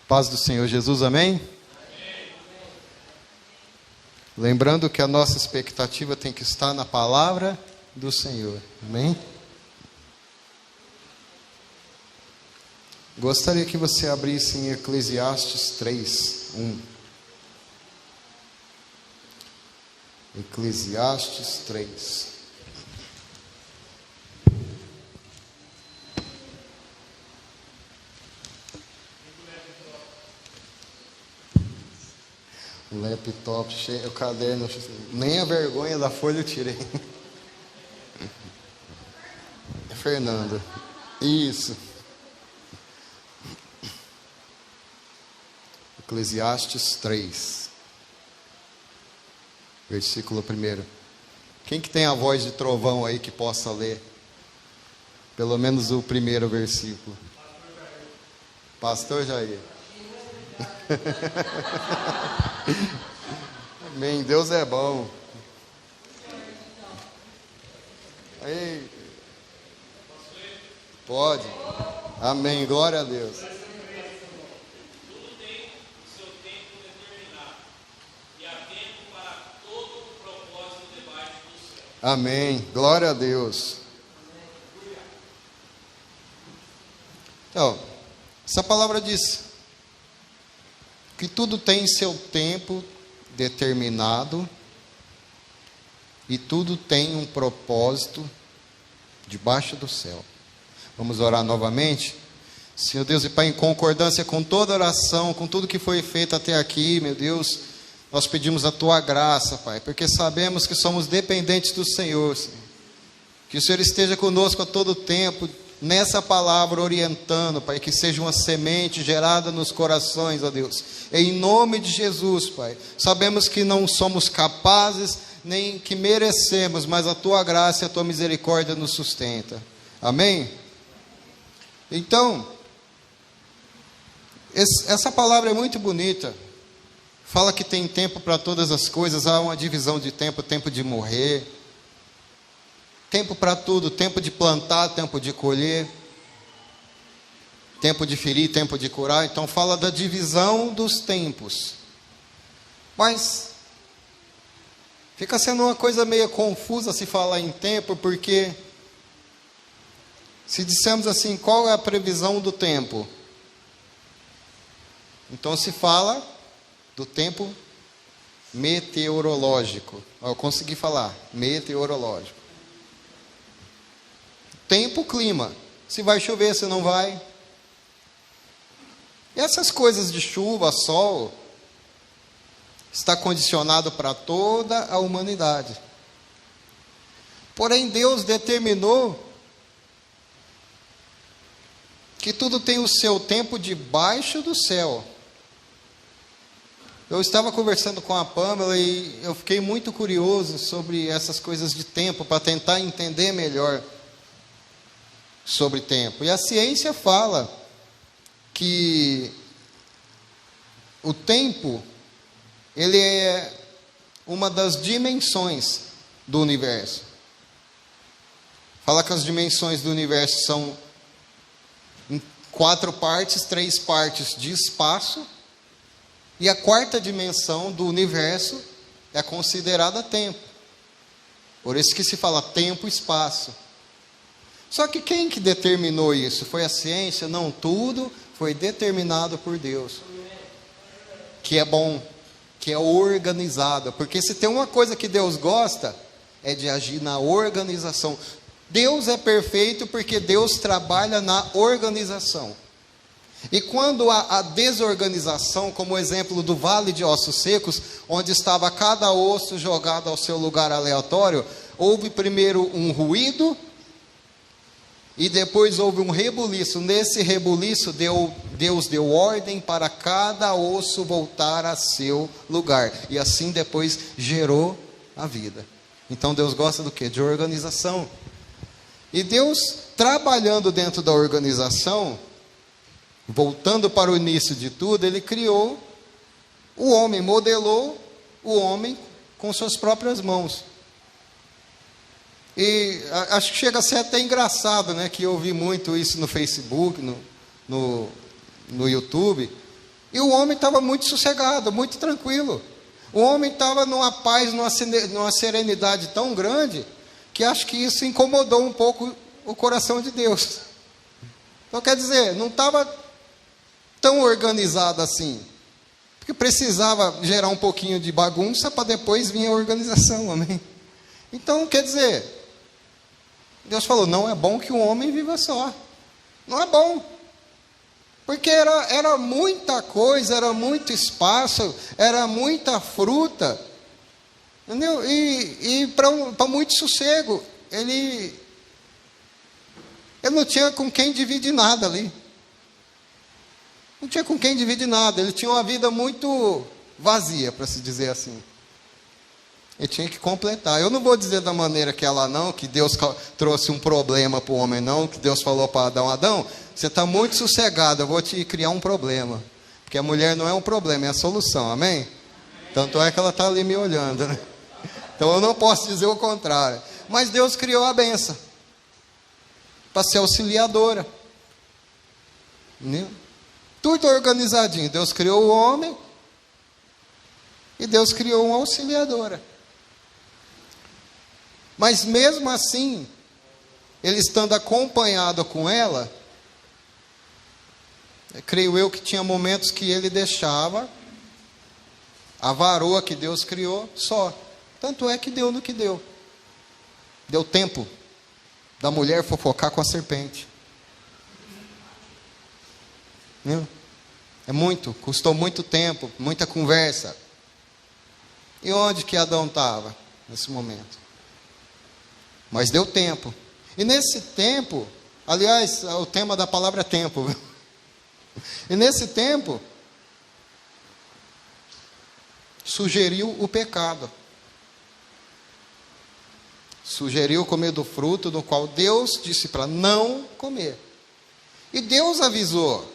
Paz do Senhor Jesus, amém? Amém? Lembrando que a nossa expectativa tem que estar na palavra do Senhor, amém? Gostaria que você abrisse em Eclesiastes 3, 1. Eclesiastes 3. O laptop cheio, o caderno, nem a vergonha da folha eu tirei. Fernando, isso. Eclesiastes 3, versículo 1. Quem que tem a voz de trovão aí que possa ler? Pelo menos o primeiro versículo. Pastor Jair. Amém, Deus é bom. Aí. Pode. Amém, glória a Deus. Tudo tem o seu tempo determinado, e há tempo para todo o propósito debaixo do céu. Amém, glória a Deus. Então, essa palavra diz que tudo tem seu tempo determinado e tudo tem um propósito debaixo do céu. Vamos orar novamente? Senhor Deus e Pai, em concordância com toda oração, com tudo que foi feito até aqui, meu Deus, nós pedimos a Tua graça, Pai, porque sabemos que somos dependentes do Senhor, Senhor. Que o Senhor esteja conosco a todo tempo, nessa palavra orientando, Pai, que seja uma semente gerada nos corações, ó Deus, em nome de Jesus, Pai. Sabemos que não somos capazes, nem que merecemos, mas a Tua graça e a Tua misericórdia nos sustenta. Amém? Então, essa palavra é muito bonita. Fala que tem tempo para todas as coisas, há uma divisão de tempo, tempo de morrer, tempo para tudo, tempo de plantar, tempo de colher, tempo de ferir, tempo de curar. Então fala da divisão dos tempos. Mas fica sendo uma coisa meio confusa se falar em tempo, porque se dissermos assim, qual é a previsão do tempo? Então se fala do tempo meteorológico. Eu consegui falar, meteorológico. Tempo, clima. Se vai chover, se não vai. E essas coisas de chuva, sol, está condicionado para toda a humanidade. Porém, Deus determinou que tudo tem o seu tempo debaixo do céu. Eu estava conversando com a Pamela e eu fiquei muito curioso sobre essas coisas de tempo, para tentar entender melhor sobre tempo. E a ciência fala que o tempo, ele é uma das dimensões do universo. Fala que as dimensões do universo são em 4 partes, 3 partes de espaço, e a 4ª dimensão do universo é considerada tempo. Por isso que se fala tempo e espaço. Só que quem que determinou isso? Foi a ciência? Não, tudo foi determinado por Deus. Que é bom, que é organizado. Porque se tem uma coisa que Deus gosta, é de agir na organização. Deus é perfeito porque Deus trabalha na organização. E quando há a desorganização, como o exemplo do vale de ossos secos, onde estava cada osso jogado ao seu lugar aleatório, houve primeiro um ruído, e depois houve um rebuliço. Nesse rebuliço, Deus deu ordem para cada osso voltar a seu lugar. E assim depois gerou a vida. Então Deus gosta do quê? De organização. E Deus, trabalhando dentro da organização, voltando para o início de tudo, Ele criou o homem, modelou o homem com suas próprias mãos. E acho que chega a ser até engraçado, né? Que eu ouvi muito isso no Facebook, no YouTube, E o homem estava muito sossegado, muito tranquilo. O homem estava numa paz, numa serenidade tão grande, que acho que isso incomodou um pouco o coração de Deus. Então, quer dizer, não estava tão organizado assim. Porque precisava gerar um pouquinho de bagunça para depois vir a organização, amém? Então, quer dizer, Deus falou, não é bom que o homem viva só. Não é bom. Porque era muita coisa, era muito espaço, era muita fruta. Entendeu? E para muito sossego. Ele não tinha com quem dividir nada ali. Não tinha com quem dividir nada. Ele tinha uma vida muito vazia, para se dizer assim. Ele tinha que completar. Eu não vou dizer da maneira que ela não, que Deus trouxe um problema para o homem não, que Deus falou para Adão, Adão, você está muito sossegado, eu vou te criar um problema. Porque a mulher não é um problema, é a solução, amém? Tanto é que ela está ali me olhando, né? Então eu não posso dizer o contrário. Mas Deus criou a benção para ser auxiliadora. Entendeu? Tudo organizadinho. Deus criou o homem e Deus criou uma auxiliadora. Mas mesmo assim, ele estando acompanhado com ela, creio eu que tinha momentos que ele deixava a varoa que Deus criou só. Tanto é que deu no que deu. Deu tempo da mulher fofocar com a serpente. Viu? É muito, custou muito tempo, muita conversa. E onde que Adão estava nesse momento? Mas deu tempo. E nesse tempo, aliás, o tema da palavra é tempo. E nesse tempo, sugeriu o pecado. Sugeriu comer do fruto do qual Deus disse para não comer. E Deus avisou.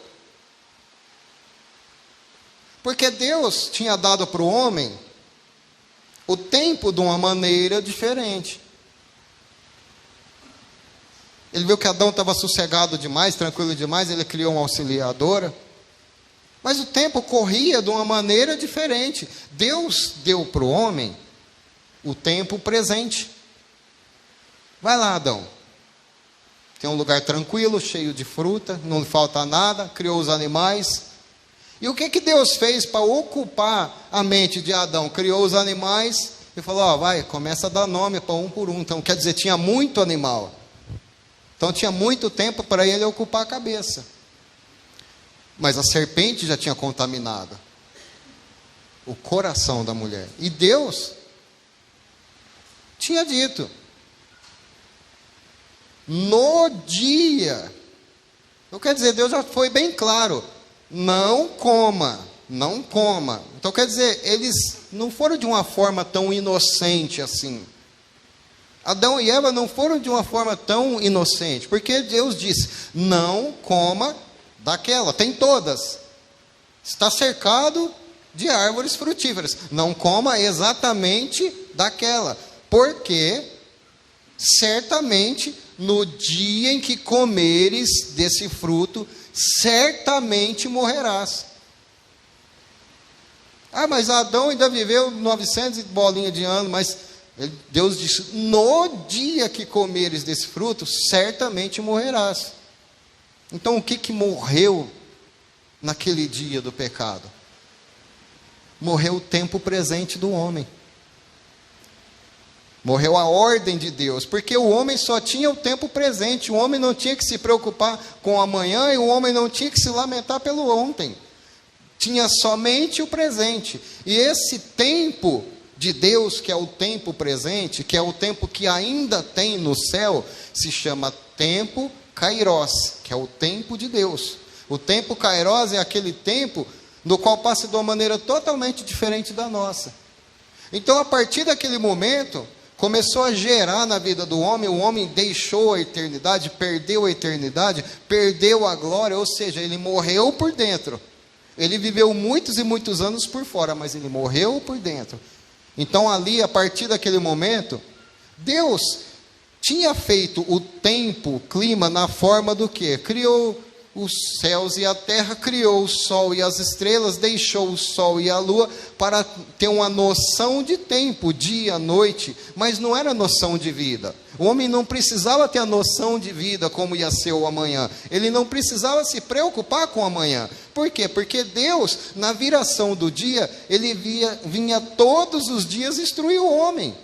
Porque Deus tinha dado para o homem o tempo de uma maneira diferente. Ele viu que Adão estava sossegado demais, tranquilo demais, ele criou uma auxiliadora. Mas o tempo corria de uma maneira diferente. Deus deu para o homem o tempo presente. Vai lá, Adão. Tem um lugar tranquilo, cheio de fruta, não lhe falta nada, criou os animais. E o que Deus fez para ocupar a mente de Adão? Criou os animais e falou, ó, vai, começa a dar nome para um por um. Então, quer dizer, tinha muito animal. Então, tinha muito tempo para ele ocupar a cabeça. Mas a serpente já tinha contaminado o coração da mulher. E Deus tinha dito, no dia, então quer dizer, Deus já foi bem claro, não coma, não coma. Então quer dizer, eles não foram de uma forma tão inocente assim. Adão e Eva não foram de uma forma tão inocente, porque Deus disse, não coma daquela, tem todas, está cercado de árvores frutíferas, não coma exatamente daquela, porque certamente no dia em que comeres desse fruto, certamente morrerás. Ah, mas Adão ainda viveu 900 e bolinha de anos, mas Deus disse, no dia que comeres desse fruto, certamente morrerás. Então o que morreu naquele dia do pecado? Morreu o tempo presente do homem. Morreu a ordem de Deus, porque o homem só tinha o tempo presente, o homem não tinha que se preocupar com o amanhã e o homem não tinha que se lamentar pelo ontem. Tinha somente o presente. E esse tempo de Deus, que é o tempo presente, que é o tempo que ainda tem no céu, se chama tempo Kairos, que é o tempo de Deus. O tempo Kairos é aquele tempo no qual passa de uma maneira totalmente diferente da nossa. Então, a partir daquele momento, começou a gerar na vida do homem, o homem deixou a eternidade, perdeu a glória, ou seja, ele morreu por dentro. Ele viveu muitos e muitos anos por fora, mas ele morreu por dentro. Então ali, a partir daquele momento, Deus tinha feito o tempo, o clima, na forma do quê? Criou os céus e a terra, criou o sol e as estrelas, deixou o sol e a lua para ter uma noção de tempo, dia, noite, mas não era noção de vida. O homem não precisava ter a noção de vida, como ia ser o amanhã. Ele não precisava se preocupar com o amanhã. Por quê? Porque Deus, na viração do dia, ele vinha todos os dias instruir o homem.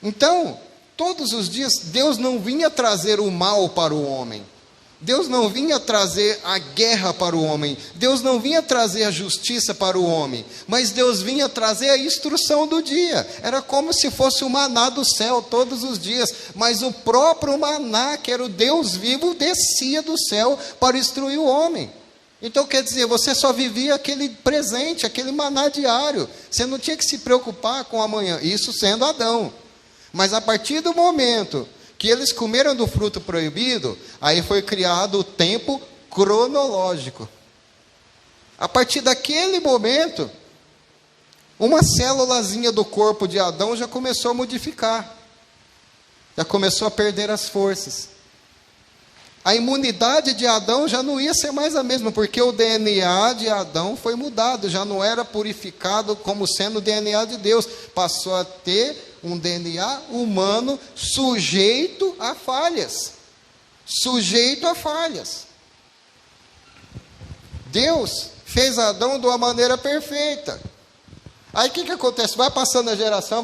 Então, todos os dias, Deus não vinha trazer o mal para o homem. Deus não vinha trazer a guerra para o homem. Deus não vinha trazer a justiça para o homem. Mas Deus vinha trazer a instrução do dia. Era como se fosse o maná do céu todos os dias. Mas o próprio maná, que era o Deus vivo, descia do céu para instruir o homem. Então quer dizer, você só vivia aquele presente, aquele maná diário. Você não tinha que se preocupar com o amanhã. Isso sendo Adão. Mas a partir do momento que eles comeram do fruto proibido, aí foi criado o tempo cronológico. A partir daquele momento, uma célulazinha do corpo de Adão já começou a modificar, já começou a perder as forças. A imunidade de Adão já não ia ser mais a mesma, porque o DNA de Adão foi mudado, já não era purificado como sendo o DNA de Deus, passou a ter um DNA humano sujeito a falhas. Sujeito a falhas. Deus fez Adão de uma maneira perfeita. Aí o que acontece? Vai passando a geração,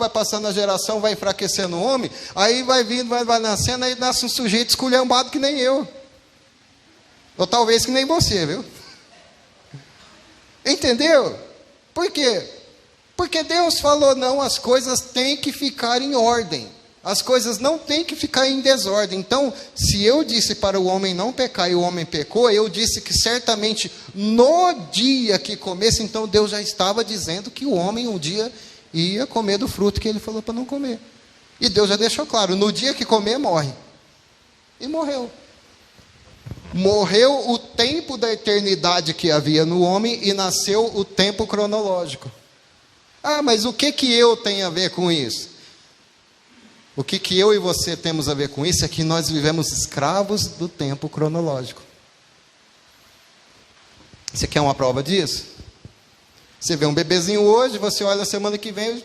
vai enfraquecendo o homem, aí vai vindo, vai nascendo, aí nasce um sujeito esculhambado que nem eu. Ou talvez que nem você, viu? Entendeu? Por quê? Porque Deus falou, não, as coisas têm que ficar em ordem. As coisas não têm que ficar em desordem. Então, se eu disse para o homem não pecar e o homem pecou, eu disse que certamente no dia que comesse, então Deus já estava dizendo que o homem um dia ia comer do fruto que ele falou para não comer. E Deus já deixou claro, no dia que comer, morre. E morreu. Morreu o tempo da eternidade que havia no homem e nasceu o tempo cronológico. Ah, mas o que eu tenho a ver com isso? O que eu e você temos a ver com isso é que nós vivemos escravos do tempo cronológico. Você quer uma prova disso? Você vê um bebezinho hoje, você olha a semana que vem,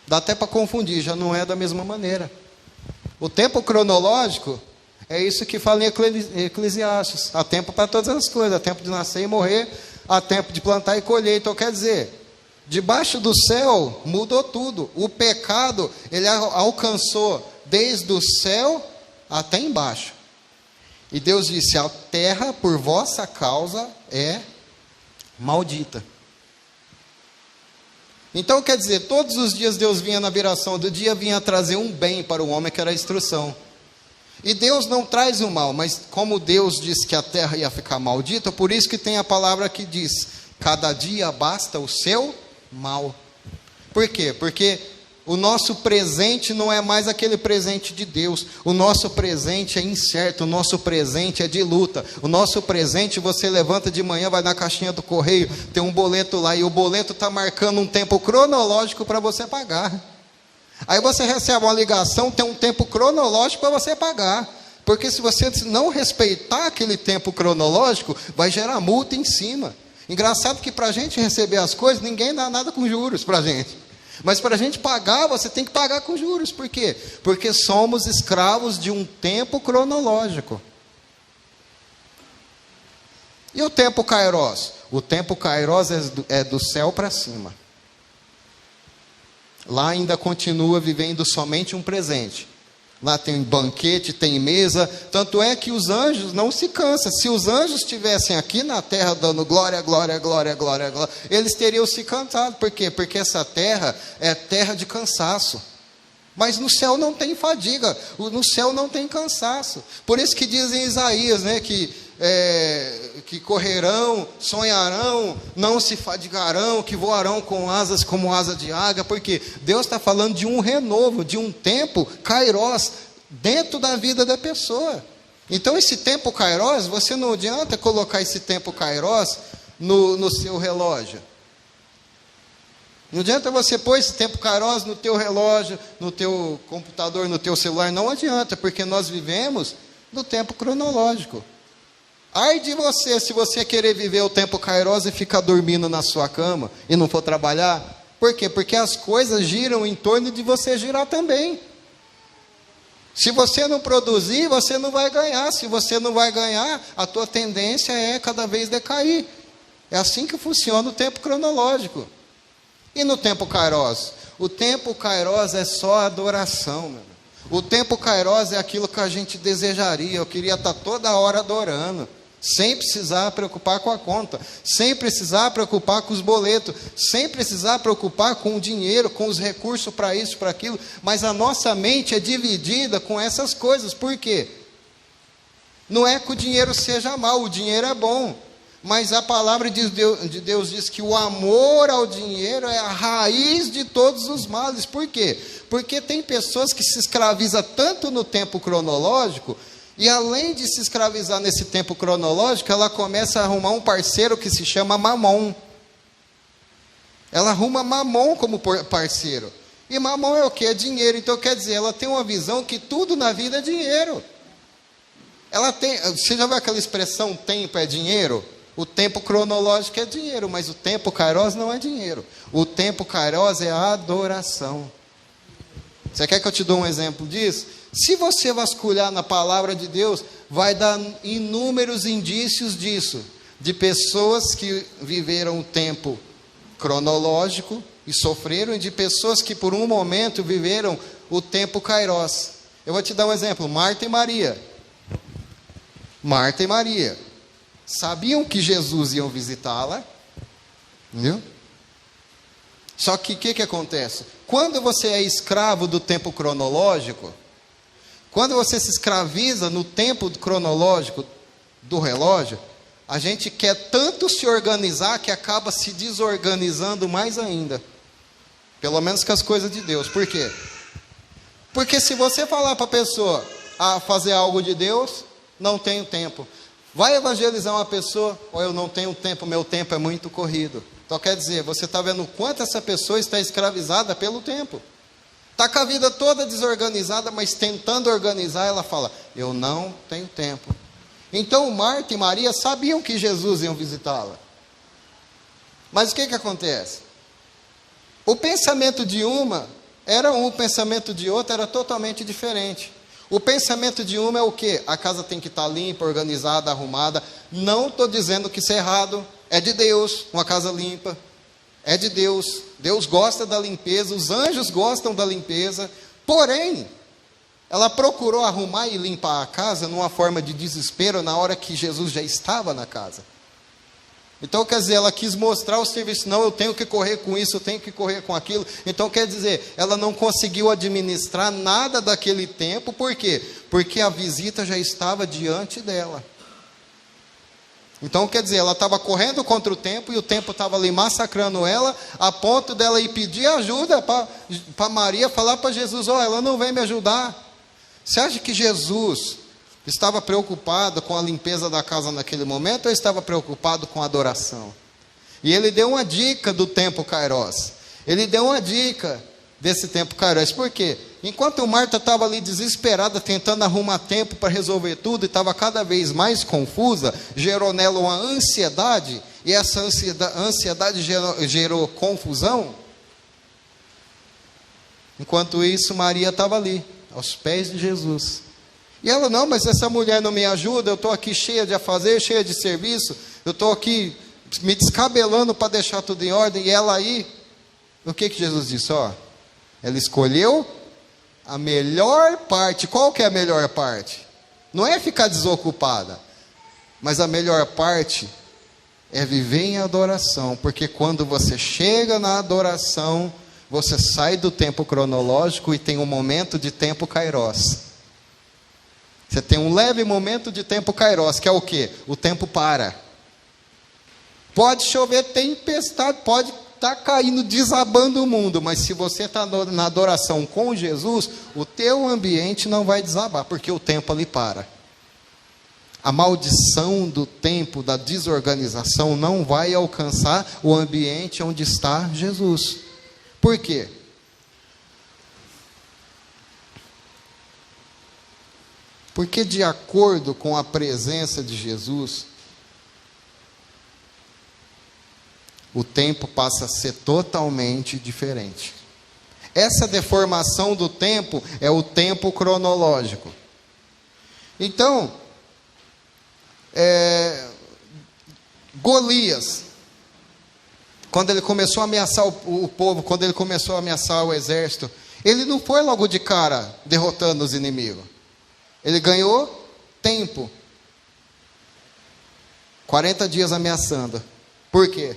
dá até para confundir, já não é da mesma maneira. O tempo cronológico é isso que fala em Eclesiastes. Há tempo para todas as coisas, há tempo de nascer e morrer, há tempo de plantar e colher. Então quer dizer, debaixo do céu mudou tudo. O pecado, ele alcançou desde o céu até embaixo. E Deus disse, a terra por vossa causa é maldita. Então quer dizer, todos os dias Deus vinha na viração do dia, vinha trazer um bem para o homem, que era a instrução. E Deus não traz o mal, mas como Deus disse que a terra ia ficar maldita, por isso que tem a palavra que diz, cada dia basta o seu mal. Por quê? Porque o nosso presente não é mais aquele presente de Deus. O nosso presente é incerto, o nosso presente é de luta. O nosso presente, você levanta de manhã, vai na caixinha do correio, tem um boleto lá, e o boleto está marcando um tempo cronológico para você pagar. Aí você recebe uma ligação, tem um tempo cronológico para você pagar. Porque se você não respeitar aquele tempo cronológico, vai gerar multa em cima. Engraçado que para a gente receber as coisas, ninguém dá nada com juros para a gente. Mas para a gente pagar, você tem que pagar com juros. Por quê? Porque somos escravos de um tempo cronológico. E o tempo Kairos? O tempo Kairos é do céu para cima. Lá ainda continua vivendo somente um presente. Lá tem banquete, tem mesa. Tanto é que os anjos não se cansam. Se os anjos estivessem aqui na terra dando glória, glória, glória, glória, glória, eles teriam se cansado. Por quê? Porque essa terra é terra de cansaço. Mas no céu não tem fadiga. No céu não tem cansaço. Por isso que diz em Isaías, né, que correrão, sonharão, não se fadigarão, que voarão com asas como asa de águia, porque Deus está falando de um renovo, de um tempo Kairos, dentro da vida da pessoa. Então esse tempo Kairos, você não adianta colocar esse tempo Kairos no seu relógio. Não adianta você pôr esse tempo Kairos no teu relógio, no teu computador, no teu celular, não adianta, porque nós vivemos do tempo cronológico. Ai de você, se você querer viver o tempo kairos e ficar dormindo na sua cama e não for trabalhar. Por quê? Porque as coisas giram em torno de você girar também. Se você não produzir, você não vai ganhar. Se você não vai ganhar, a tua tendência é cada vez decair. É assim que funciona o tempo cronológico. E no tempo kairos? O tempo kairos é só adoração, meu. O tempo kairos é aquilo que a gente desejaria. Eu queria estar toda hora adorando, sem precisar preocupar com a conta, sem precisar preocupar com os boletos, sem precisar preocupar com o dinheiro, com os recursos para isso, para aquilo. Mas a nossa mente é dividida com essas coisas. Por quê? Não é que o dinheiro seja mau, o dinheiro é bom. Mas a palavra de Deus diz que o amor ao dinheiro é a raiz de todos os males. Por quê? Porque tem pessoas que se escravizam tanto no tempo cronológico, e além de se escravizar nesse tempo cronológico, ela começa a arrumar um parceiro que se chama mamon. Ela arruma mamon como parceiro. E mamon é o quê? É dinheiro. Então quer dizer, ela tem uma visão que tudo na vida é dinheiro. Você já viu aquela expressão tempo é dinheiro? O tempo cronológico é dinheiro, mas o tempo kairos não é dinheiro. O tempo kairos é a adoração. Você quer que eu te dê um exemplo disso? Se você vasculhar na palavra de Deus, vai dar inúmeros indícios disso. De pessoas que viveram o tempo cronológico e sofreram, e de pessoas que por um momento viveram o tempo kairos. Eu vou te dar um exemplo. Marta e Maria. Marta e Maria sabiam que Jesus ia visitá-la, viu? Só que o que acontece? Quando você é escravo do tempo cronológico, quando você se escraviza no tempo cronológico do relógio, a gente quer tanto se organizar que acaba se desorganizando mais ainda. Pelo menos com as coisas de Deus. Por quê? Porque se você falar para a pessoa fazer algo de Deus, não tenho tempo. Vai evangelizar uma pessoa, ou eu não tenho tempo, meu tempo é muito corrido. Então quer dizer, você está vendo o quanto essa pessoa está escravizada pelo tempo. Está com a vida toda desorganizada, mas tentando organizar, ela fala, eu não tenho tempo. Então Marta e Maria sabiam que Jesus ia visitá-la. Mas o que acontece? O pensamento de uma era um, o pensamento de outra era totalmente diferente. O pensamento de uma é o quê? A casa tem que estar limpa, organizada, arrumada. Não estou dizendo que isso é errado. É de Deus, uma casa limpa. É de Deus. Deus gosta da limpeza, os anjos gostam da limpeza. Porém, ela procurou arrumar e limpar a casa numa forma de desespero na hora que Jesus já estava na casa. Então, quer dizer, ela quis mostrar o serviço. Não, eu tenho que correr com isso, eu tenho que correr com aquilo. Então, quer dizer, ela não conseguiu administrar nada daquele tempo. Por quê? Porque a visita já estava diante dela. Então, quer dizer, ela estava correndo contra o tempo e o tempo estava ali massacrando ela, a ponto dela ir pedir ajuda para Maria, falar para Jesus, ela não vem me ajudar. Você acha que Jesus estava preocupado com a limpeza da casa naquele momento ou estava preocupado com a adoração? E ele deu uma dica do tempo kairos. Ele deu uma dica desse tempo kairos. Por quê? Enquanto Marta estava ali desesperada, tentando arrumar tempo para resolver tudo, e estava cada vez mais confusa, gerou nela uma ansiedade, e essa ansiedade gerou confusão. Enquanto isso, Maria estava ali, aos pés de Jesus. E ela, não, mas essa mulher não me ajuda, eu estou aqui cheia de afazer, cheia de serviço, eu estou aqui me descabelando para deixar tudo em ordem, e ela aí, o que Jesus disse? Ela escolheu a melhor parte. Qual que é a melhor parte? Não é ficar desocupada, mas a melhor parte é viver em adoração, porque quando você chega na adoração, você sai do tempo cronológico e tem um momento de tempo kairos. Você tem um leve momento de tempo kairos, que é o quê? O tempo para. Pode chover tempestade, pode estar caindo, desabando o mundo, mas se você está na adoração com Jesus, o teu ambiente não vai desabar, porque o tempo ali para. A maldição do tempo, da desorganização, não vai alcançar o ambiente onde está Jesus. Por quê? Porque de acordo com a presença de Jesus, o tempo passa a ser totalmente diferente. Essa deformação do tempo é o tempo cronológico. Então, Golias, quando ele começou a ameaçar o povo, quando ele começou a ameaçar o exército, ele não foi logo de cara derrotando os inimigos. Ele ganhou tempo. 40 dias ameaçando. Por quê?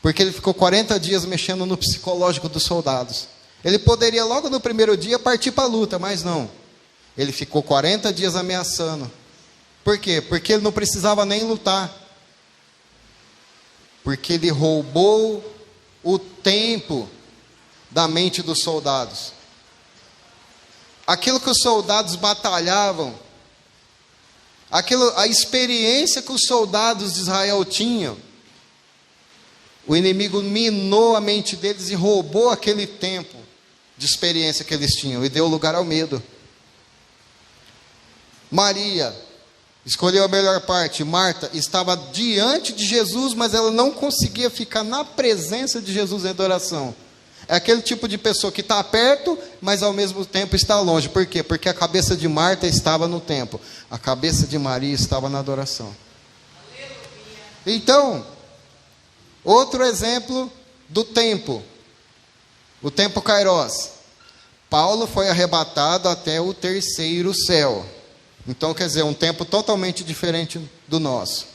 Porque ele ficou 40 dias mexendo no psicológico dos soldados. Ele poderia logo no primeiro dia partir para a luta, mas não. Ele ficou 40 dias ameaçando. Por quê? Porque ele não precisava nem lutar. Porque ele roubou o tempo da mente dos soldados. Aquilo que os soldados batalhavam, a experiência que os soldados de Israel tinham, o inimigo minou a mente deles e roubou aquele tempo de experiência que eles tinham e deu lugar ao medo. Maria escolheu a melhor parte. Marta estava diante de Jesus, mas ela não conseguia ficar na presença de Jesus em adoração. É aquele tipo de pessoa que está perto, mas ao mesmo tempo está longe. Por quê? Porque a cabeça de Marta estava no templo, a cabeça de Maria estava na adoração. Então, outro exemplo do tempo, o tempo Kairos. Paulo foi arrebatado até o terceiro céu. Então, quer dizer, um tempo totalmente diferente do nosso.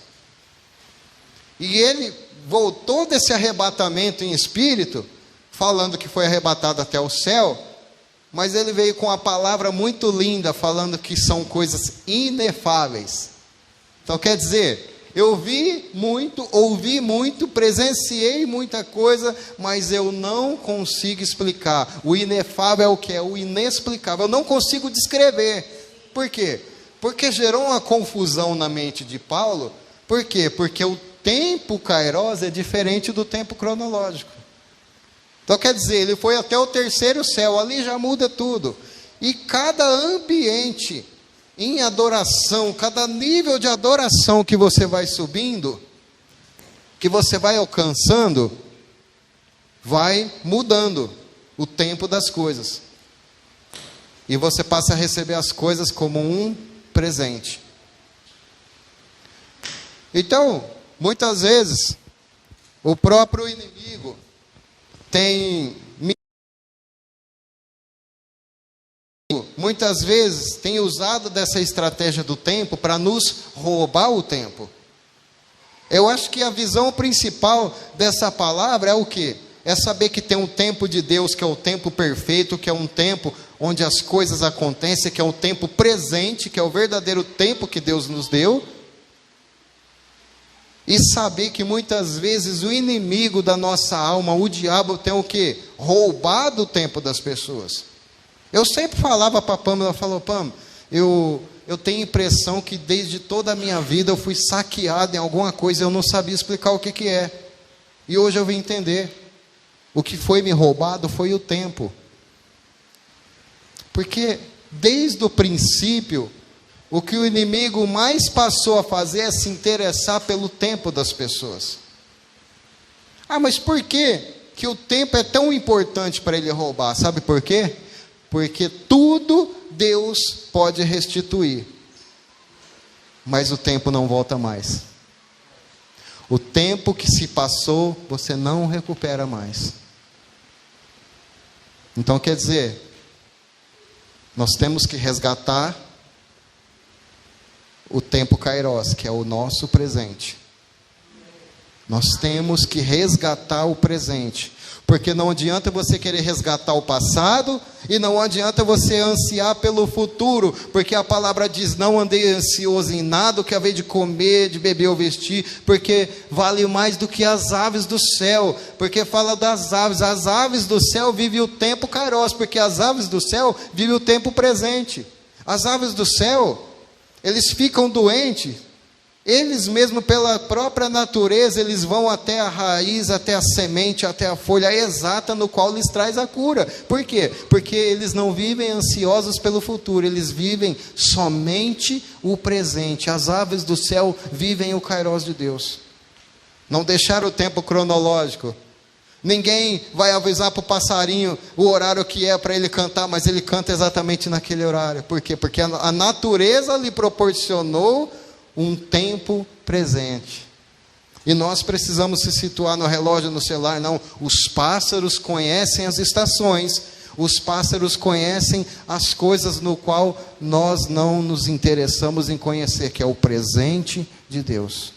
E ele voltou desse arrebatamento em espírito, falando que foi arrebatado até o céu, mas ele veio com uma palavra muito linda, falando que são coisas inefáveis. Então, quer dizer, eu vi muito, ouvi muito, presenciei muita coisa, mas eu não consigo explicar. O inefável é o que? É o inexplicável. Eu não consigo descrever. Por quê? Porque gerou uma confusão na mente de Paulo. Por quê? Porque o tempo Kairos é diferente do tempo cronológico. Então quer dizer, ele foi até o terceiro céu, ali já muda tudo. E cada ambiente em adoração, cada nível de adoração que você vai subindo, que você vai alcançando, vai mudando o tempo das coisas. E você passa a receber as coisas como um presente. Então, muitas vezes, o próprio inimigo muitas vezes tem usado dessa estratégia do tempo para nos roubar o tempo. Eu acho que a visão principal dessa palavra é o quê? É saber que tem um tempo de Deus, que é o tempo perfeito, que é um tempo onde as coisas acontecem, que é um tempo presente, que é o verdadeiro tempo que Deus nos deu. E saber que muitas vezes o inimigo da nossa alma, o diabo, tem o quê? Roubado o tempo das pessoas. Eu sempre falava para a Pâmela, ela falou, Pâmela, eu tenho a impressão que desde toda a minha vida eu fui saqueado em alguma coisa, eu não sabia explicar o que é. E hoje eu vim entender. O que foi me roubado foi o tempo. Porque desde o princípio, o que o inimigo mais passou a fazer é se interessar pelo tempo das pessoas. Ah, mas por que o tempo é tão importante para ele roubar? Sabe por quê? Porque tudo Deus pode restituir. Mas o tempo não volta mais. O tempo que se passou, você não recupera mais. Então quer dizer, nós temos que resgatar o tempo Kairos, que é o nosso presente. Nós temos que resgatar o presente. Porque não adianta você querer resgatar o passado e não adianta você ansiar pelo futuro. Porque a palavra diz, não andei ansioso em nada, o que haver de comer, de beber ou vestir, porque vale mais do que as aves do céu. Porque fala das aves. As aves do céu vivem o tempo Kairos, porque as aves do céu vivem o tempo presente. As aves do céu, eles ficam doentes Eles mesmo, pela própria natureza, eles vão até a raiz, até a semente, até a folha exata no qual lhes traz a cura. Por quê? Porque eles não vivem ansiosos pelo futuro, eles vivem somente o presente. As aves do céu vivem o Kairos de Deus. Não deixaram o tempo cronológico. Ninguém vai avisar para o passarinho o horário que é para ele cantar, mas ele canta exatamente naquele horário. Por quê? Porque a natureza lhe proporcionou um tempo presente. E nós precisamos se situar no relógio, no celular, não. Os pássaros conhecem as estações, os pássaros conhecem as coisas no qual nós não nos interessamos em conhecer, que é o presente de Deus.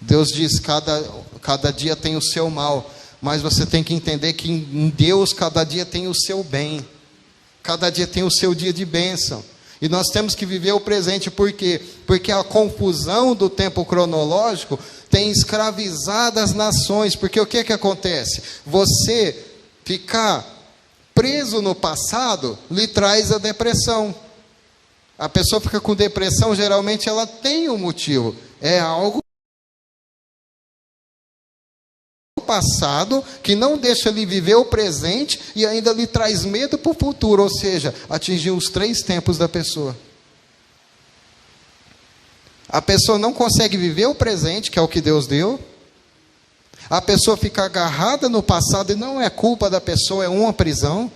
Deus diz, cada dia tem o seu mal, mas você tem que entender que em Deus cada dia tem o seu bem, cada dia tem o seu dia de bênção. E nós temos que viver o presente, por quê? Porque a confusão do tempo cronológico tem escravizado as nações. Porque o que acontece? Você ficar preso no passado lhe traz a depressão. A pessoa fica com depressão, geralmente ela tem um motivo. É algo passado que não deixa ele viver o presente e ainda lhe traz medo para o futuro, ou seja, atingiu os 3 tempos da pessoa. A pessoa não consegue viver o presente, que é o que Deus deu. A pessoa fica agarrada no passado e não é culpa da pessoa, é uma prisão.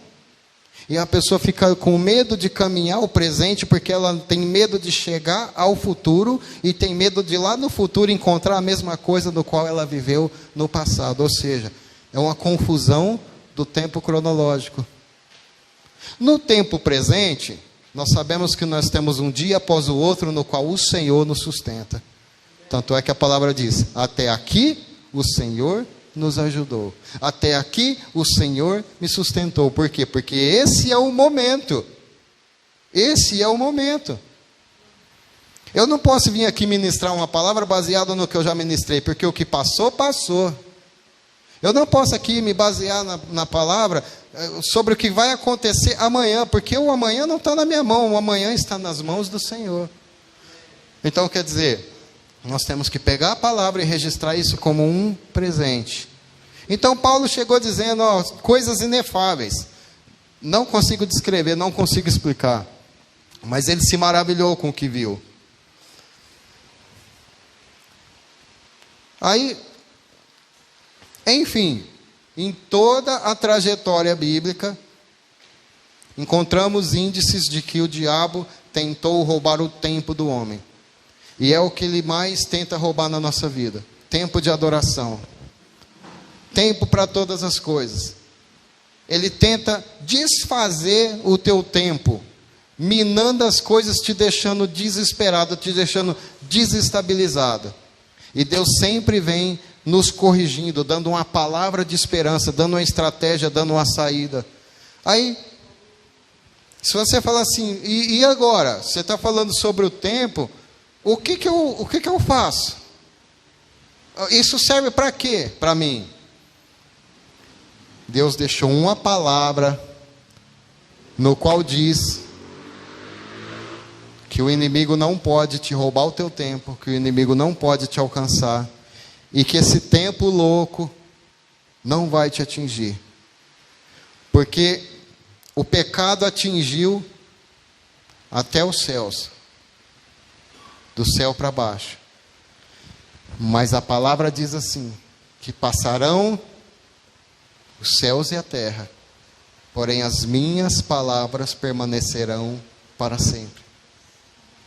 E a pessoa fica com medo de caminhar o presente, porque ela tem medo de chegar ao futuro e tem medo de lá no futuro encontrar a mesma coisa do qual ela viveu no passado. Ou seja, é uma confusão do tempo cronológico. No tempo presente, nós sabemos que nós temos um dia após o outro no qual o Senhor nos sustenta. Tanto é que a palavra diz, até aqui o Senhor nos ajudou. Até aqui o Senhor me sustentou. Por quê? Porque esse é o momento. Esse é o momento. Eu não posso vir aqui ministrar uma palavra baseada no que eu já ministrei, porque o que passou, passou. Eu não posso aqui me basear na palavra sobre o que vai acontecer amanhã, porque o amanhã não está na minha mão, o amanhã está nas mãos do Senhor. Então, quer dizer, nós temos que pegar a palavra e registrar isso como um presente. Então Paulo chegou dizendo, coisas inefáveis. Não consigo descrever, não consigo explicar. Mas ele se maravilhou com o que viu. Aí, enfim, em toda a trajetória bíblica, encontramos índices de que o diabo tentou roubar o tempo do homem. E é o que ele mais tenta roubar na nossa vida. Tempo de adoração. Tempo para todas as coisas. Ele tenta desfazer o teu tempo, minando as coisas, te deixando desesperado, te deixando desestabilizado. E Deus sempre vem nos corrigindo, dando uma palavra de esperança, dando uma estratégia, dando uma saída. Aí, se você falar assim, e agora? Você está falando sobre o tempo, o que eu faço? Isso serve para quê? Para mim. Deus deixou uma palavra no qual diz que o inimigo não pode te roubar o teu tempo, que o inimigo não pode te alcançar, e que esse tempo louco não vai te atingir. Porque o pecado atingiu até os céus, do céu para baixo. Mas a palavra diz assim, que passarão os céus e a terra, porém as minhas palavras permanecerão para sempre.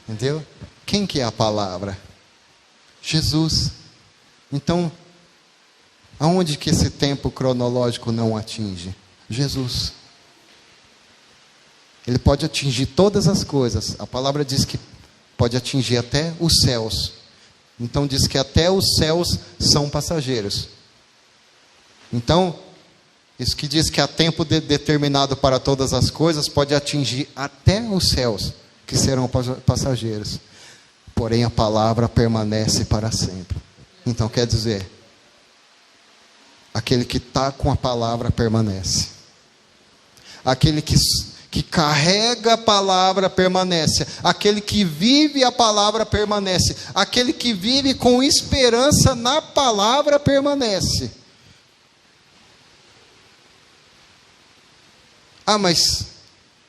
Entendeu? Quem que é a palavra? Jesus. Então, aonde que esse tempo cronológico não atinge? Jesus. Ele pode atingir todas as coisas. A palavra diz que pode atingir até os céus. Então diz que até os céus são passageiros. Então, isso que diz que há tempo determinado para todas as coisas, pode atingir até os céus, que serão passageiros. Porém a palavra permanece para sempre. Então quer dizer, aquele que está com a palavra permanece. Aquele que que carrega a palavra permanece. Aquele que vive a palavra permanece. Aquele que vive com esperança na palavra permanece. Ah, mas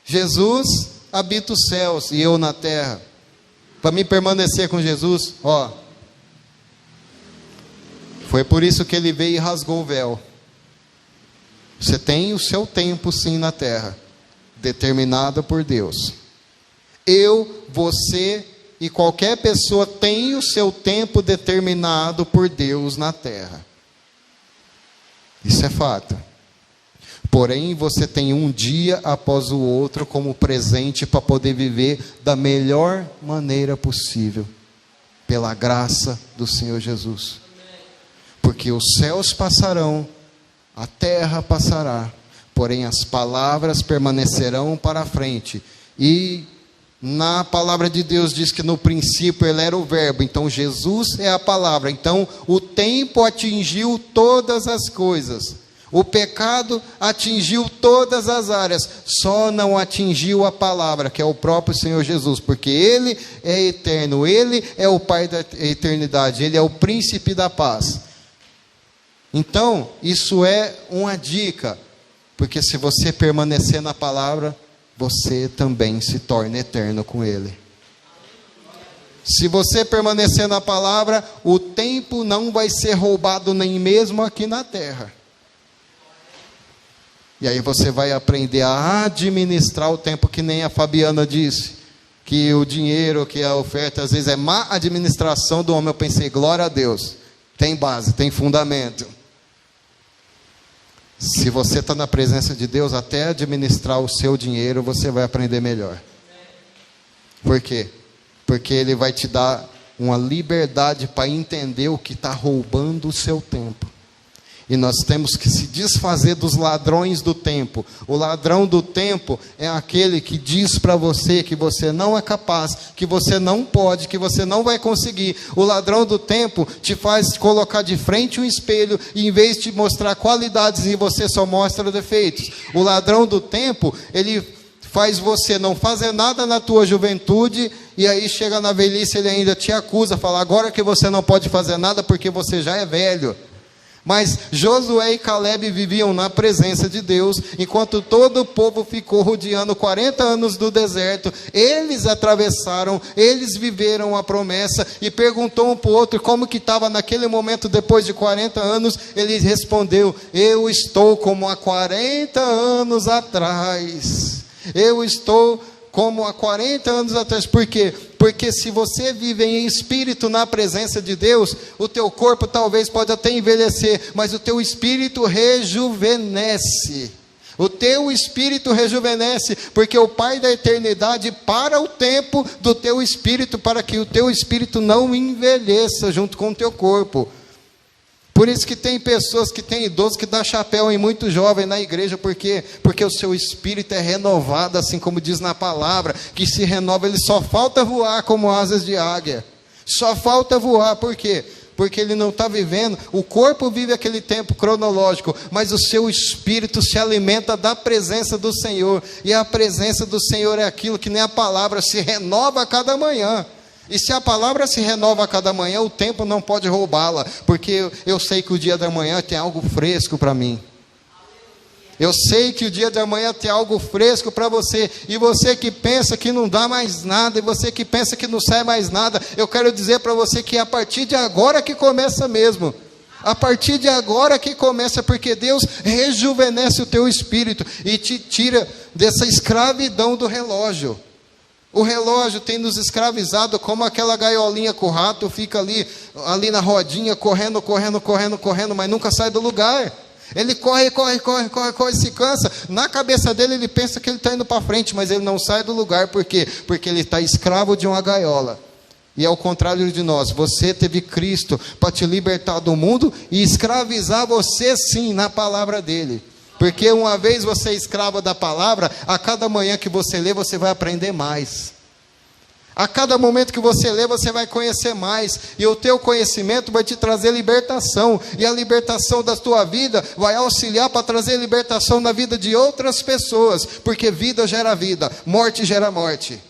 Jesus habita os céus e eu na terra. Para mim permanecer com Jesus, foi por isso que ele veio e rasgou o véu. Você tem o seu tempo sim na terra, determinado por Deus. Eu, você e qualquer pessoa tem o seu tempo determinado por Deus na terra. Isso é fato. Porém, você tem um dia após o outro como presente para poder viver da melhor maneira possível, pela graça do Senhor Jesus. Porque os céus passarão, a terra passará, porém as palavras permanecerão para a frente. E na palavra de Deus diz que no princípio ele era o verbo, então Jesus é a palavra. Então o tempo atingiu todas as coisas. O pecado atingiu todas as áreas, só não atingiu a palavra, que é o próprio Senhor Jesus, porque Ele é eterno, Ele é o Pai da eternidade, Ele é o príncipe da paz. Então, isso é uma dica, porque se você permanecer na palavra, você também se torna eterno com Ele. Se você permanecer na palavra, o tempo não vai ser roubado nem mesmo aqui na terra. E aí você vai aprender a administrar o tempo, que nem a Fabiana disse, que o dinheiro, que a oferta, às vezes é má administração do homem. Eu pensei, glória a Deus, tem base, tem fundamento. Se você está na presença de Deus, até administrar o seu dinheiro, você vai aprender melhor. Por quê? Porque Ele vai te dar uma liberdade para entender o que está roubando o seu tempo. E nós temos que se desfazer dos ladrões do tempo. O ladrão do tempo é aquele que diz para você que você não é capaz, que você não pode, que você não vai conseguir. O ladrão do tempo te faz colocar de frente um espelho e em vez de mostrar qualidades e você só mostra defeitos. O ladrão do tempo, ele faz você não fazer nada na tua juventude e aí chega na velhice ele ainda te acusa, fala agora que você não pode fazer nada porque você já é velho. Mas Josué e Caleb viviam na presença de Deus, enquanto todo o povo ficou rodeando 40 anos do deserto. Eles atravessaram, eles viveram a promessa, e perguntou um para o outro como que estava naquele momento depois de 40 anos. Ele respondeu, eu estou como há 40 anos atrás. Eu estou como há 40 anos atrás. Por quê? Porque se você vive em espírito na presença de Deus, o teu corpo talvez pode até envelhecer, mas o teu espírito rejuvenesce. O teu espírito rejuvenesce, porque o Pai da eternidade para o tempo do teu espírito, para que o teu espírito não envelheça junto com o teu corpo. Por isso que tem pessoas que têm idosos que dão chapéu em muito jovem na igreja, porque o seu espírito é renovado, assim como diz na palavra, que se renova, ele só falta voar como asas de águia. Só falta voar, por quê? Porque ele não está vivendo, o corpo vive aquele tempo cronológico, mas o seu espírito se alimenta da presença do Senhor, e a presença do Senhor é aquilo que nem a palavra se renova a cada manhã. E se a palavra se renova a cada manhã, o tempo não pode roubá-la, porque eu sei que o dia da manhã tem algo fresco para mim. Eu sei que o dia de amanhã tem algo fresco para você, e você que pensa que não dá mais nada, e você que pensa que não sai mais nada, eu quero dizer para você que é a partir de agora que começa mesmo. A partir de agora que começa, porque Deus rejuvenesce o teu espírito e te tira dessa escravidão do relógio. O relógio tem nos escravizado como aquela gaiolinha com o rato, fica ali na rodinha, correndo, mas nunca sai do lugar. Ele corre, se cansa. Na cabeça dele ele pensa que ele está indo para frente, mas ele não sai do lugar. Por quê? Porque ele está escravo de uma gaiola. E ao contrário de nós, você teve Cristo para te libertar do mundo e escravizar você sim na palavra dele. Porque uma vez você é escravo da palavra, a cada manhã que você lê, você vai aprender mais. A cada momento que você lê, você vai conhecer mais. E o teu conhecimento vai te trazer libertação. E a libertação da tua vida vai auxiliar para trazer libertação na vida de outras pessoas. Porque vida gera vida, morte gera morte.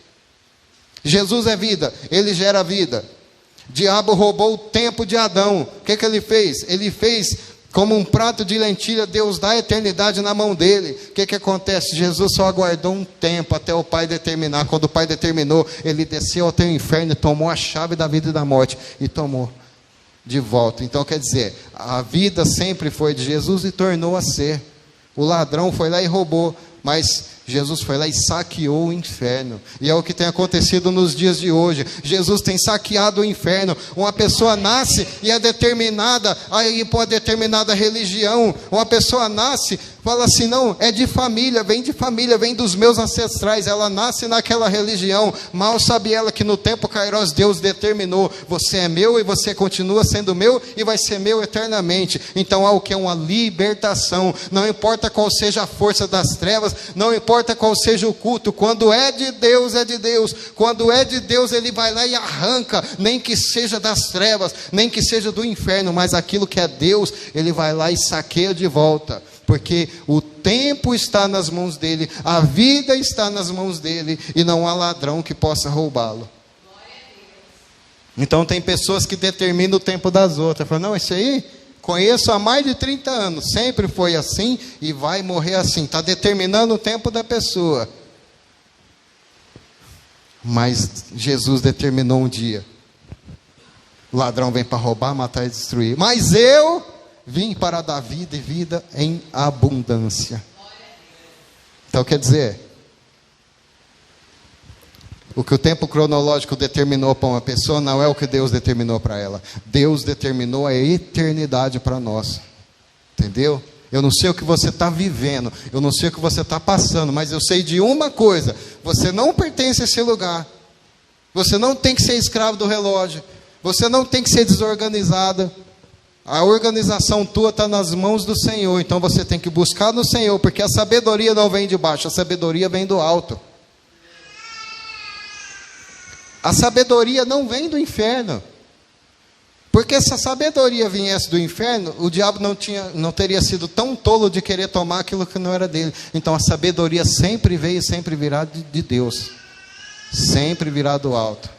Jesus é vida, Ele gera vida. Diabo roubou o tempo de Adão. O que ele fez? Ele fez como um prato de lentilha. Deus dá a eternidade na mão dele. O que acontece? Jesus só aguardou um tempo até o Pai determinar. Quando o Pai determinou, ele desceu até o inferno e tomou a chave da vida e da morte. E tomou de volta. Então quer dizer, a vida sempre foi de Jesus e tornou a ser. O ladrão foi lá e roubou, mas Jesus foi lá e saqueou o inferno. E é o que tem acontecido nos dias de hoje. Jesus tem saqueado o inferno. Uma pessoa nasce e é determinada a ir para uma determinada religião. Uma pessoa nasce, fala assim, não, é de família, vem dos meus ancestrais. Ela nasce naquela religião. Mal sabe ela que no tempo Kairos Deus determinou, você é meu e você continua sendo meu e vai ser meu eternamente. Então há o que é uma libertação. Não importa qual seja a força das trevas, não importa qual seja o culto, quando é de Deus, é de Deus. Quando é de Deus, Ele vai lá e arranca, nem que seja das trevas, nem que seja do inferno, mas aquilo que é Deus, Ele vai lá e saqueia de volta, porque o tempo está nas mãos dEle, a vida está nas mãos dEle, e não há ladrão que possa roubá-lo. Então tem pessoas que determinam o tempo das outras, falam, não, esse aí conheço há mais de 30 anos, sempre foi assim e vai morrer assim. Está determinando o tempo da pessoa. Mas Jesus determinou um dia. O ladrão vem para roubar, matar e destruir. Mas eu vim para dar vida e vida em abundância. Então quer dizer, o que o tempo cronológico determinou para uma pessoa não é o que Deus determinou para ela. Deus determinou a eternidade para nós. Entendeu? Eu não sei o que você está vivendo, eu não sei o que você está passando, mas eu sei de uma coisa: você não pertence a esse lugar. Você não tem que ser escravo do relógio. Você não tem que ser desorganizada. A organização tua está nas mãos do Senhor. Então você tem que buscar no Senhor, porque a sabedoria não vem de baixo, a sabedoria vem do alto. A sabedoria não vem do inferno. Porque se a sabedoria viesse do inferno, o diabo não teria sido tão tolo de querer tomar aquilo que não era dele. Então a sabedoria sempre veio e sempre virá de Deus. Sempre virá do alto.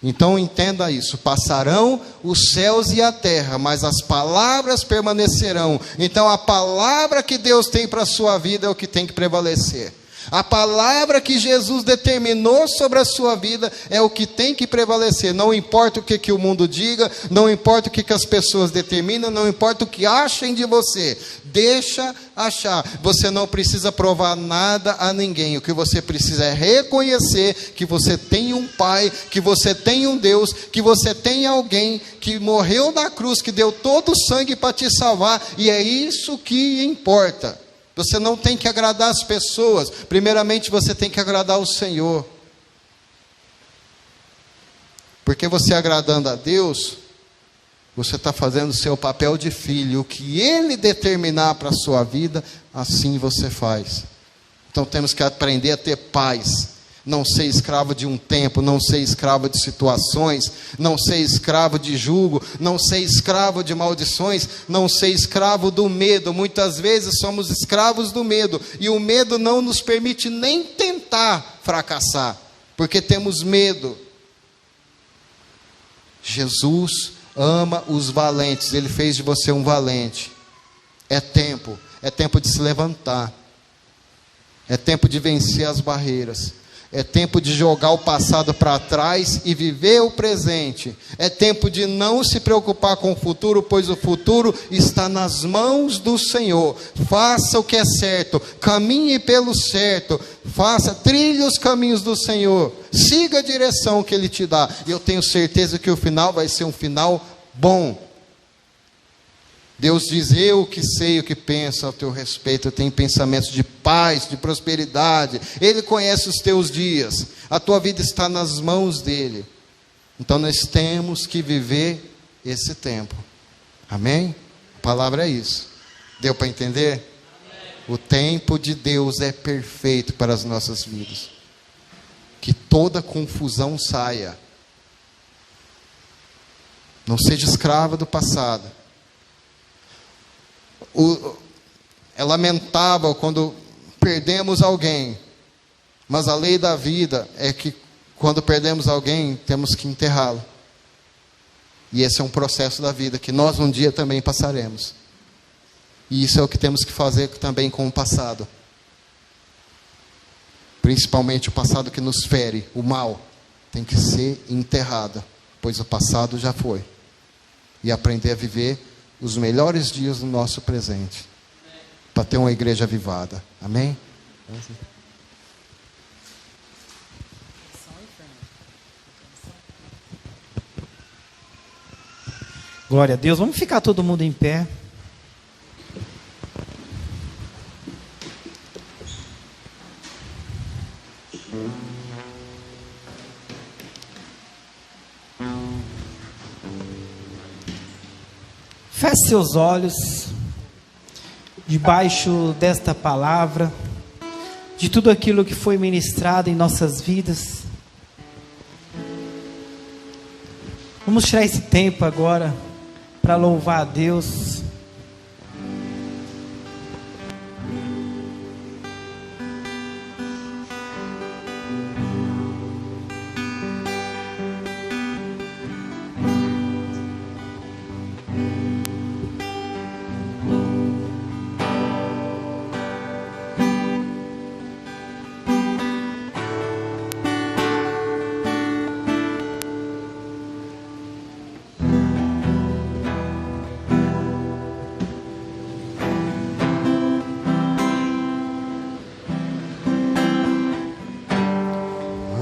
Então entenda isso: passarão os céus e a terra, mas as palavras permanecerão. Então a palavra que Deus tem para a sua vida é o que tem que prevalecer. A palavra que Jesus determinou sobre a sua vida é o que tem que prevalecer. Não importa o que o mundo diga, não importa o que as pessoas determinam, não importa o que achem de você. Deixa achar. Você não precisa provar nada a ninguém. O que você precisa é reconhecer que você tem um Pai, que você tem um Deus, que você tem alguém que morreu na cruz, que deu todo o sangue para te salvar, e é isso que importa. Você não tem que agradar as pessoas. Primeiramente você tem que agradar o Senhor. Porque você agradando a Deus, você está fazendo o seu papel de filho. O que Ele determinar para a sua vida, assim você faz. Então temos que aprender a ter paz. Não ser escravo de um tempo, não ser escravo de situações, não ser escravo de julgo, não ser escravo de maldições, não ser escravo do medo. Muitas vezes somos escravos do medo, e o medo não nos permite nem tentar fracassar, porque temos medo. Jesus ama os valentes, Ele fez de você um valente. É tempo de se levantar, é tempo de vencer as barreiras. É tempo de jogar o passado para trás e viver o presente. É tempo de não se preocupar com o futuro, pois o futuro está nas mãos do Senhor. Faça o que é certo, caminhe pelo certo, trilhe os caminhos do Senhor, siga a direção que Ele te dá. E eu tenho certeza que o final vai ser um final bom. Deus diz: eu que sei o que penso ao teu respeito, eu tenho pensamentos de paz, de prosperidade. Ele conhece os teus dias, a tua vida está nas mãos dEle. Então nós temos que viver esse tempo. Amém? A palavra é isso. Deu para entender? Amém. O tempo de Deus é perfeito para as nossas vidas. que toda confusão saia. Não seja escrava do passado. É lamentável quando perdemos alguém, mas a lei da vida é que quando perdemos alguém, temos que enterrá-lo. E esse é um processo da vida que nós um dia também passaremos. E isso é o que temos que fazer também com o passado. Principalmente o passado que nos fere, o mal, tem que ser enterrado, pois o passado já foi. E aprender a viver os melhores dias do nosso presente, para ter uma igreja avivada. Amém? Glória a Deus. Vamos ficar todo mundo em pé. Feche seus olhos, debaixo desta palavra, de tudo aquilo que foi ministrado em nossas vidas. Vamos tirar esse tempo agora para louvar a Deus.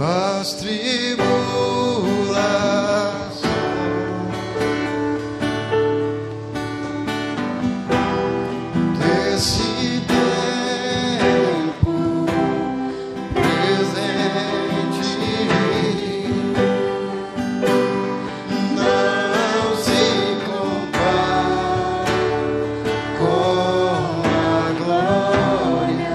As tribulações desse tempo presente não se compara com a glória.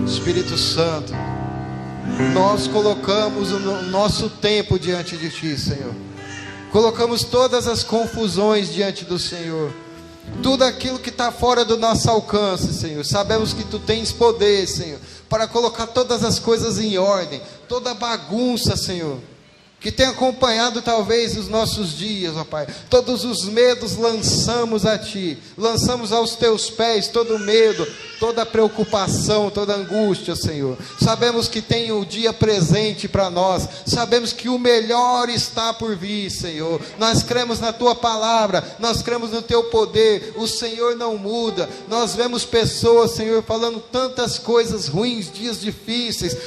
Espírito Santo, nós colocamos o nosso tempo diante de Ti, Senhor. Colocamos todas as confusões diante do Senhor. Tudo aquilo que está fora do nosso alcance, Senhor, sabemos que Tu tens poder, Senhor, para colocar todas as coisas em ordem, toda bagunça, Senhor, que tem acompanhado talvez os nossos dias, ó Pai. Todos os medos lançamos a Ti, lançamos aos Teus pés todo medo, toda preocupação, toda angústia, Senhor. Sabemos que tem o dia presente para nós, sabemos que o melhor está por vir, Senhor. Nós cremos na Tua palavra, nós cremos no Teu poder, o Senhor não muda. Nós vemos pessoas, Senhor, falando tantas coisas ruins, dias difíceis,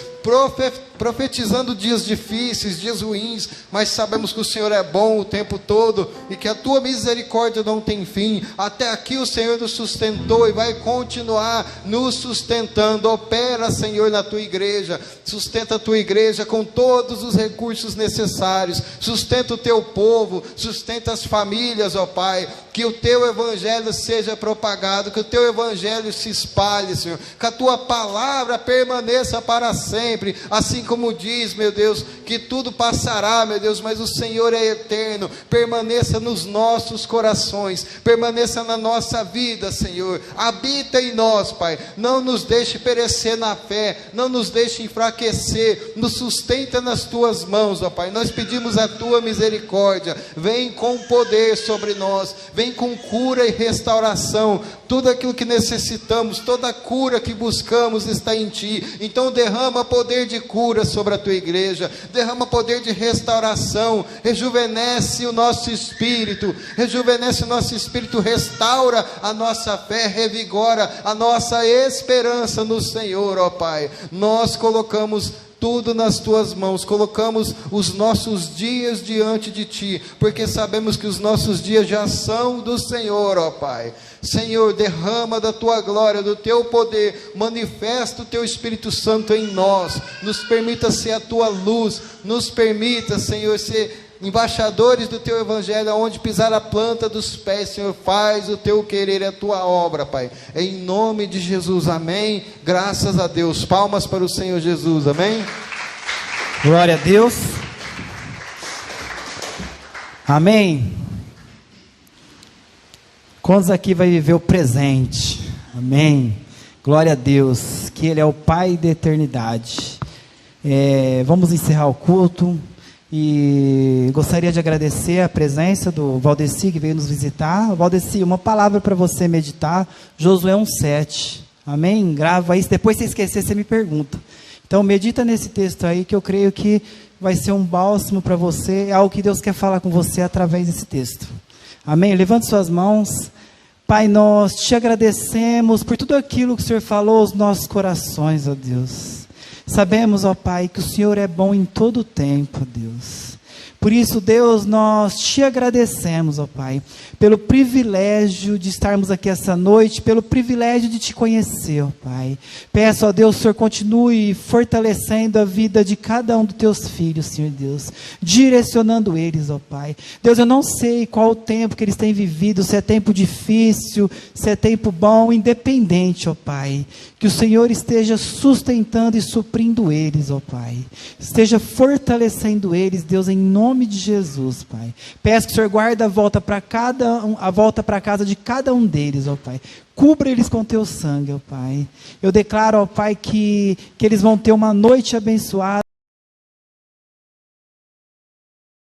profetizando dias difíceis, dias ruins, mas sabemos que o Senhor é bom o tempo todo, e que a Tua misericórdia não tem fim. Até aqui o Senhor nos sustentou, e vai continuar nos sustentando. Opera, Senhor, na Tua igreja, sustenta a Tua igreja com todos os recursos necessários, sustenta o Teu povo, sustenta as famílias, ó Pai, que o Teu evangelho seja propagado, que o Teu evangelho se espalhe, Senhor, que a Tua palavra permaneça para sempre, assim como diz, meu Deus, que tudo passará, meu Deus, mas o Senhor é eterno. Permaneça nos nossos corações, permaneça na nossa vida, Senhor, habita em nós, Pai, não nos deixe perecer na fé, não nos deixe enfraquecer, nos sustenta nas Tuas mãos, ó Pai. Nós pedimos a Tua misericórdia, vem com poder sobre nós, vem com cura e restauração. Tudo aquilo que necessitamos, toda a cura que buscamos está em Ti. Então derrama poder de cura sobre a Tua igreja, derrama poder de restauração, rejuvenesce o nosso espírito, restaura a nossa fé, revigora a nossa esperança no Senhor, ó Pai. Nós colocamos tudo nas Tuas mãos, colocamos os nossos dias diante de Ti, porque sabemos que os nossos dias já são do Senhor, ó Pai. Senhor, derrama da Tua glória, do Teu poder, manifesta o Teu Espírito Santo em nós, nos permita ser a Tua luz, nos permita, Senhor, ser embaixadores do Teu evangelho, aonde pisar a planta dos pés, Senhor, faz o Teu querer e a Tua obra, Pai, em nome de Jesus, amém, graças a Deus. Palmas para o Senhor Jesus, amém. Glória a Deus, amém. Quantos aqui vai viver o presente? Amém. Glória a Deus, que Ele é o Pai da eternidade. Vamos encerrar o culto. E gostaria de agradecer a presença do Valdeci, que veio nos visitar. Valdeci, uma palavra para você meditar, Josué 1:7, amém? Grava isso, depois se esquecer, você me pergunta. Então medita nesse texto aí, que eu creio que vai ser um bálsamo para você, é algo que Deus quer falar com você através desse texto, amém? Levante suas mãos. Pai, nós te agradecemos por tudo aquilo que o Senhor falou aos nossos corações, ó Deus. Sabemos, ó Pai, que o Senhor é bom em todo o tempo, ó Deus. Por isso, Deus, nós te agradecemos, ó Pai, pelo privilégio de estarmos aqui essa noite, pelo privilégio de te conhecer, ó Pai. Peço, ó Deus, que o Senhor continue fortalecendo a vida de cada um dos teus filhos, Senhor Deus, direcionando eles, ó Pai. Deus, eu não sei qual o tempo que eles têm vivido, se é tempo difícil, se é tempo bom, independente, ó Pai. Que o Senhor esteja sustentando e suprindo eles, ó Pai. Esteja fortalecendo eles, Deus, em nome de Jesus, Pai. Peço que o Senhor guarde a volta para casa de cada um deles, ó Pai. Cubra eles com teu sangue, ó Pai. Eu declaro, ó Pai, que eles vão ter uma noite abençoada.